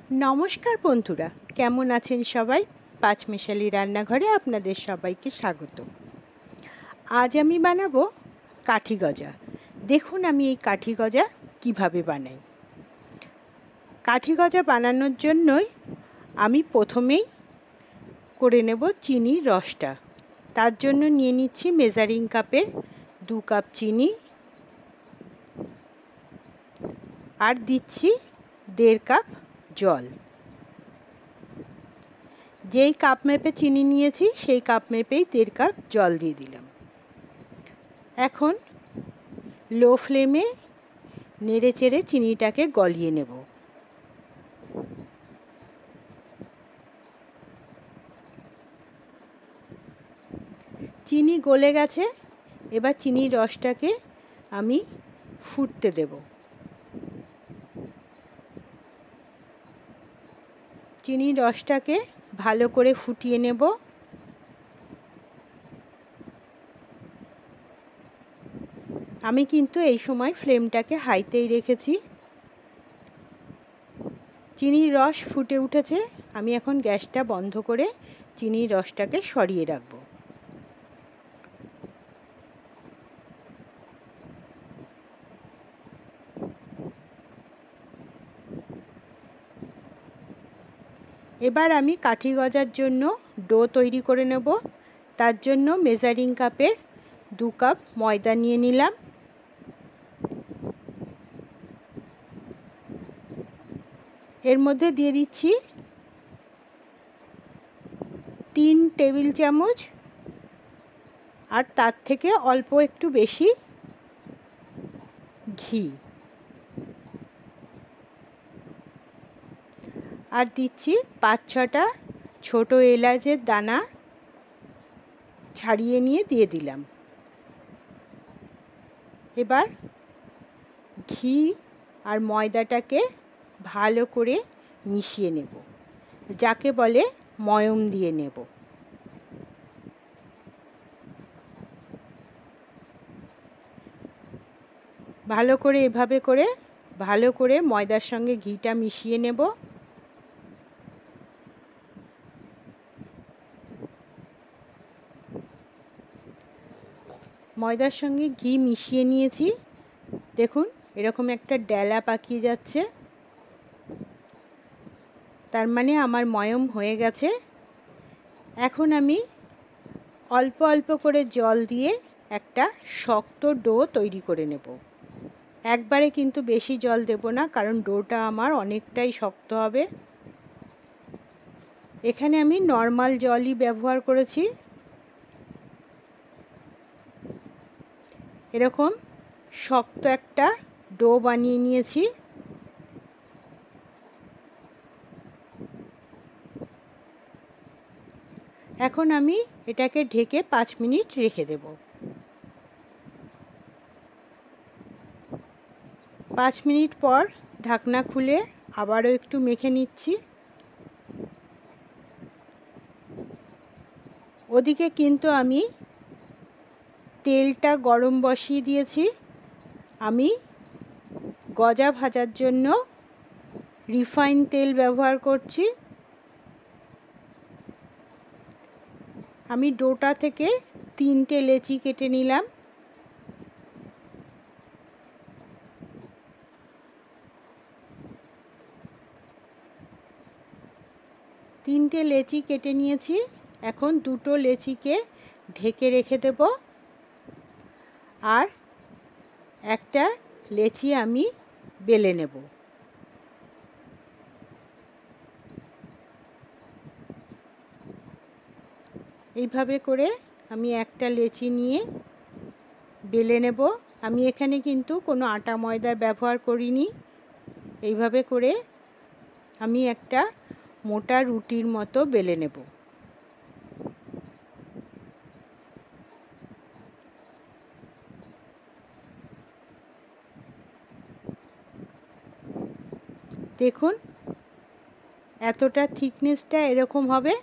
নমস্কার বন্ধুরা, কেমন আছেন সবাই? পাঁচমিশালি রান্নাঘরে আপনাদের সবাইকে স্বাগত। আজ আমি বানাবো কাঠি গজা। দেখুন আমি এই কাঠি গজা কিভাবে বানাই। কাঠি গজা বানানোর জন্যই আমি প্রথমেই করে নেব চিনির রসটা। তার জন্য নিয়ে নিচ্ছি মেজারিং কাপের 2 কাপ চিনি আর দিচ্ছি 1.5 কাপ জল। যেই কাপ মেপে চিনি নিয়েছি সেই কাপ মেপেই 1.5 কাপ জল দিয়ে দিলাম। এখন লো ফ্লেমে নেড়ে চেড়ে চিনিটাকে গলিয়ে নেব। চিনি গলে গেছে, এবার চিনির রসটাকে আমি ফুটতে দেব। চিনির রসটাকে ভালো করে ফুটিয়ে নেব। আমি কিন্তু এই সময় ফ্লেমটাকে হাইতেই রেখেছি। চিনির রস ফুটে উঠেছে, আমি এখন গ্যাসটা বন্ধ করে চিনির রসটাকে সরিয়ে রাখব। এবার আমি কাঠি গজার জন্য ডো তৈরি করে নেব। তার জন্য মেজারিং কাপের 2 কাপ ময়দা নিয়ে নিলাম। এর মধ্যে দিয়ে দিচ্ছি 3 টেবিল চামচ আর তার থেকে অল্প একটু বেশি ঘি, আর দিচ্ছি 5-6টা ছোট এলাচের দানা ছাড়িয়ে নিয়ে দিয়ে দিলাম। এবার ঘি আর ময়দাটাকে ভালো করে মিশিয়ে নেব, যাকে বলে ময়ম দিয়ে নেব। ভালো করে এভাবে করে ভালো করে ময়দার সঙ্গে ঘিটা মিশিয়ে নেব। ময়দার সঙ্গে ঘি মিশিয়ে নিয়েছি। দেখুন এরকম একটা ডেলা পাকিয়ে যাচ্ছে, তার মানে আমার ময়ম হয়ে গেছে। এখন আমি অল্প অল্প করে জল দিয়ে একটা শক্ত ডো তৈরি করে নেব। একবারে কিন্তু বেশি জল দেব না, কারণ ডোটা আমার অনেকটাই শক্ত হবে। এখানে আমি নর্মাল জলই ব্যবহার করেছি। এরকম শক্ত একটা ডো বানিয়ে নিয়েছি। এখন আমি এটাকে ঢেকে 5 মিনিট রেখে দেব। 5 মিনিট পর ঢাকনা খুলে আবারও একটু মেখে নিচ্ছি। ওদিকে কিন্তু আমি তেলটা গরম বসিয়ে দিয়েছি। আমি গজা ভাজার জন্য রিফাইন তেল ব্যবহার করছি। আমি ডোটা থেকে 3টে লেচি কেটে নিলাম। তিনটে লেচি কেটে নিয়েছি। এখন 2টো লেচিকে ঢেকে রেখে দেব, আর একটা লেচি আমি বেলে নেব। এইভাবে করে আমি একটা লেচি নিয়ে বেলে নেব। আমি এখানে কিন্তু কোনো আটা ময়দার ব্যবহার করিনি। এইভাবে করে আমি একটা মোটা রুটির মতো বেলে নেব। দেখুন এতটা থিকনেসটা এরকম হবে।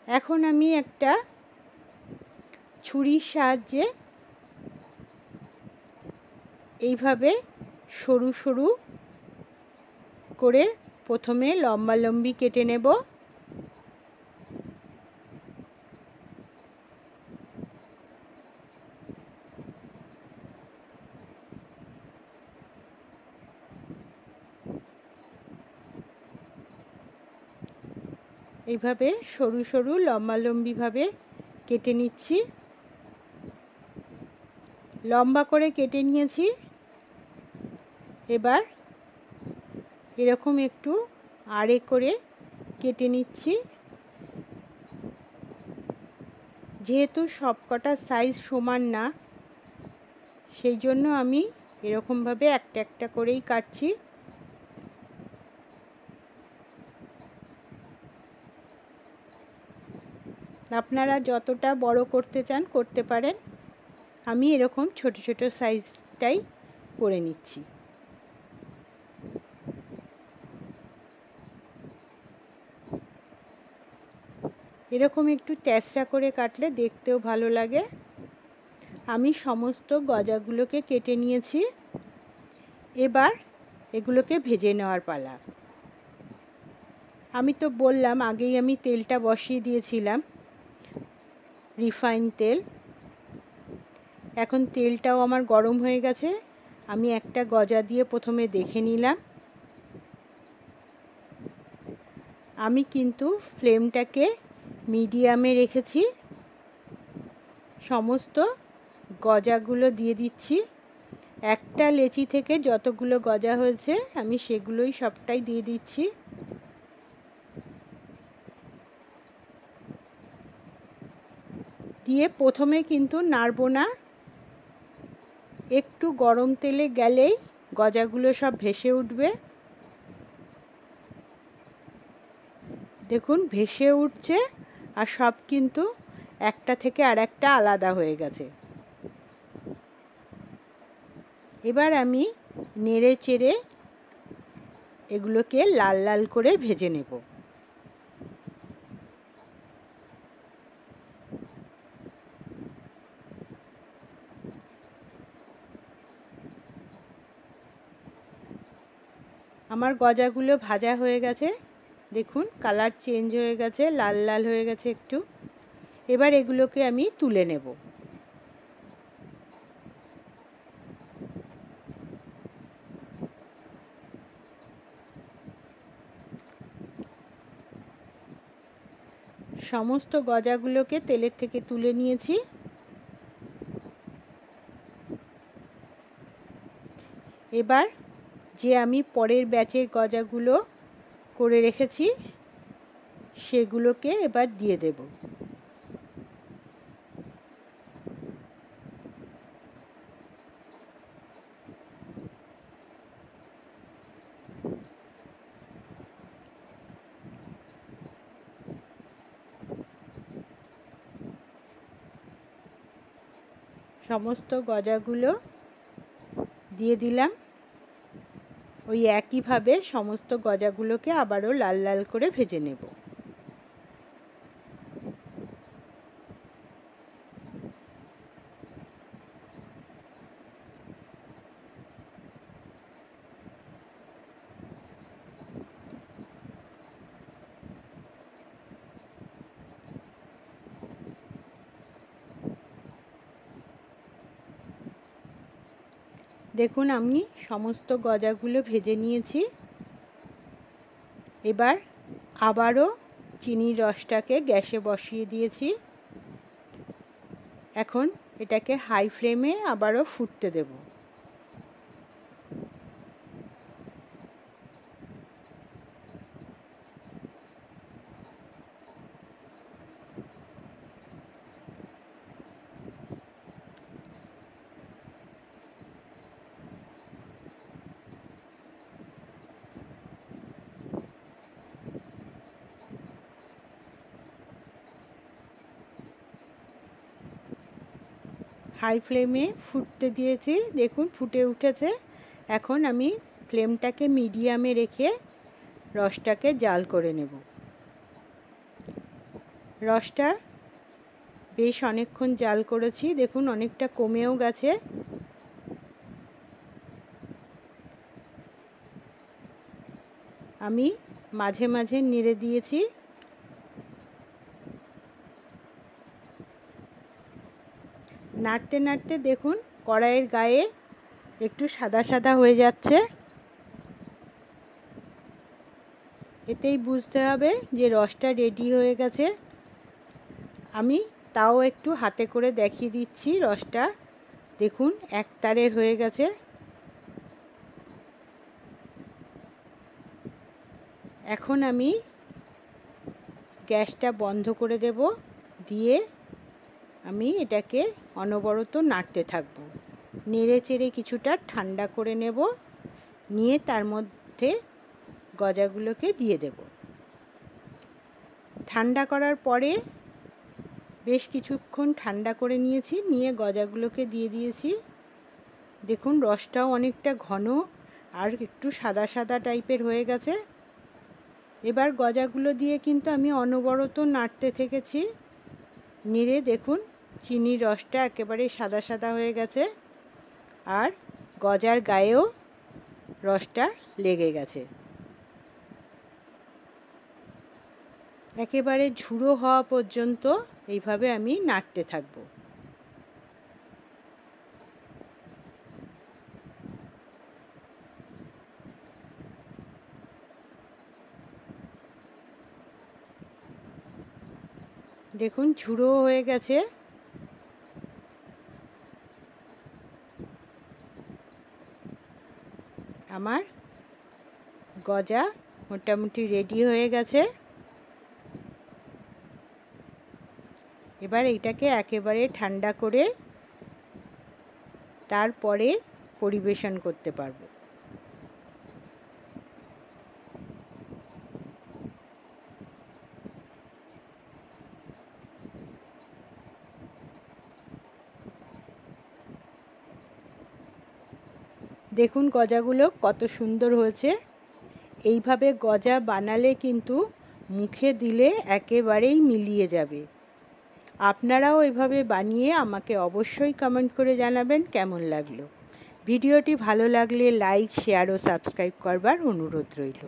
এখন আমি একটা ছুরির সাহায্যে এইভাবে সরু সরু করে প্রথমে লম্বালম্বি কেটে নেব। এইভাবে সরু সরু লম্বালম্বিভাবে কেটে নিচ্ছি। লম্বা করে কেটে নিয়েছি। এবার এরকম একটু আড়ে করে কেটে নিচ্ছি। যেহেতু সবকটা সাইজ সমান না, সেই জন্য আমি এরকমভাবে একটা একটা করেই কাটছি। আপনারা যতটা বড় করতে চান করতে পারেন। আমি এরকম ছোট ছোট সাইজটাই করে নিচ্ছি। এরকম একটু তেঁচড়া করে কাটলে দেখতেও ভালো লাগে। আমি সমস্ত গজাগুলোকে কেটে নিয়েছি। এবার এগুলোকে ভেজে নেওয়ার পালা। আমি তো বললাম আগেই আমি তেলটা বসিয়ে দিয়েছিলাম, রিফাইন তেল। এখন তেলটাও আমার গরম হয়ে গেছে। আমি একটা গজা দিয়ে প্রথমে দেখে নিলাম। আমি কিন্তু ফ্লেমটাকে মিডিয়ামে রেখেছি। সমস্ত গজাগুলো দিয়ে দিচ্ছি। একটা লেচি থেকে যতগুলো গজা হয়েছে আমি সেগুলোই সবটাই দিয়ে দিচ্ছি। দিয়ে প্রথমে কিন্তু নাড়বো না, একটু গরম তেলে গেলেই গজাগুলো সব ভেসে উঠবে। দেখুন ভেসে উঠছে আর সব কিন্তু একটা থেকে আরেকটা আলাদা হয়ে গেছে। এবার আমি নেড়ে চেড়ে এগুলোকে লাল লাল করে ভেজে নেব। আমার গজাগুলো ভাজা হয়ে গেছে। দেখুন কালার চেঞ্জ হয়ে গেছে, লাল লাল হয়ে গেছে একটু। এবার এগুলোকে আমি তুলে নেব। সমস্ত গজাগুলোকে তেলের থেকে তুলে নিয়েছি। এবার যে আমি পরের ব্যাচের গজাগুলো করে রেখেছি সেগুলোকে এবার দিয়ে দেব। সমস্ত গজাগুলো দিয়ে দিলাম। ওই একইভাবে সমস্ত গজাগুলোকে আবারও লাল লাল করে ভেজে নেব। দেখুন আমি সমস্ত গজাগুলো ভেজে নিয়েছি। এবার আবারও চিনির রসটাকে গ্যাসে বসিয়ে দিয়েছি। এখন এটাকে হাই ফ্লেমে আবারও ফুটতে দেব। হাই ফ্লেমে ফুটতে দিয়েছি, দেখুন ফুটে উঠেছে। এখন আমি ফ্লেমটাকে মিডিয়ামে রেখে রসটাকে জাল করে নেব। রসটা বেশ অনেকক্ষণ জাল করেছি, দেখুন অনেকটা কমেও গেছে। আমি মাঝে মাঝে নেড়ে দিয়েছি। নাড়তে নাড়তে দেখুন কড়াইয়ের গায়ে একটু সাদা সাদা হয়ে যাচ্ছে। এতেই বুঝতে হবে যে রসটা রেডি হয়ে গেছে। আমি তাও একটু হাতে করে দেখিয়ে দিচ্ছি রসটা। দেখুন একতারের হয়ে গেছে। এখন আমি গ্যাসটা বন্ধ করে দেব, দিয়ে আমি এটাকে অনবরত নাড়তে থাকব। নেড়ে চেড়ে কিছুটা ঠান্ডা করে নেব, নিয়ে তার মধ্যে গজাগুলোকে দিয়ে দেব। ঠান্ডা করার পরে বেশ কিছুক্ষণ ঠান্ডা করে নিয়েছি, নিয়ে গজাগুলোকে দিয়ে দিয়েছি। দেখুন রসটাও অনেকটা ঘন আর একটু সাদা সাদা টাইপের হয়ে গেছে। এবার গজাগুলো দিয়ে কিন্তু আমি অনবরত নাড়তে থেকেছি। নেড়ে দেখুন চিনির রসটা একেবারে সাদা সাদা হয়ে গেছে, আর গজার গায়েও রসটা লেগে গেছে। একেবারে ঝুড়ো হওয়া পর্যন্ত এইভাবে আমি নাড়তে থাকব। দেখুন ঝুড়ো হয়ে গেছে। আমার গজা মোটামুটি রেডি হয়ে গেছে। এবার এটাকে একেবারে ঠান্ডা করে তারপরে পরিবেশন করতে পারবো। দেখুন গজাগুলো কত সুন্দর হয়েছে। এইভাবে গজা বানালে কিন্তু মুখে দিলে একেবারেই মিলিয়ে যাবে। আপনারাও এভাবে বানিয়ে আমাকে অবশ্যই কমেন্ট করে জানাবেন কেমন লাগলো। ভিডিওটি ভালো লাগলে লাইক, শেয়ার ও সাবস্ক্রাইব করবার অনুরোধ রইল।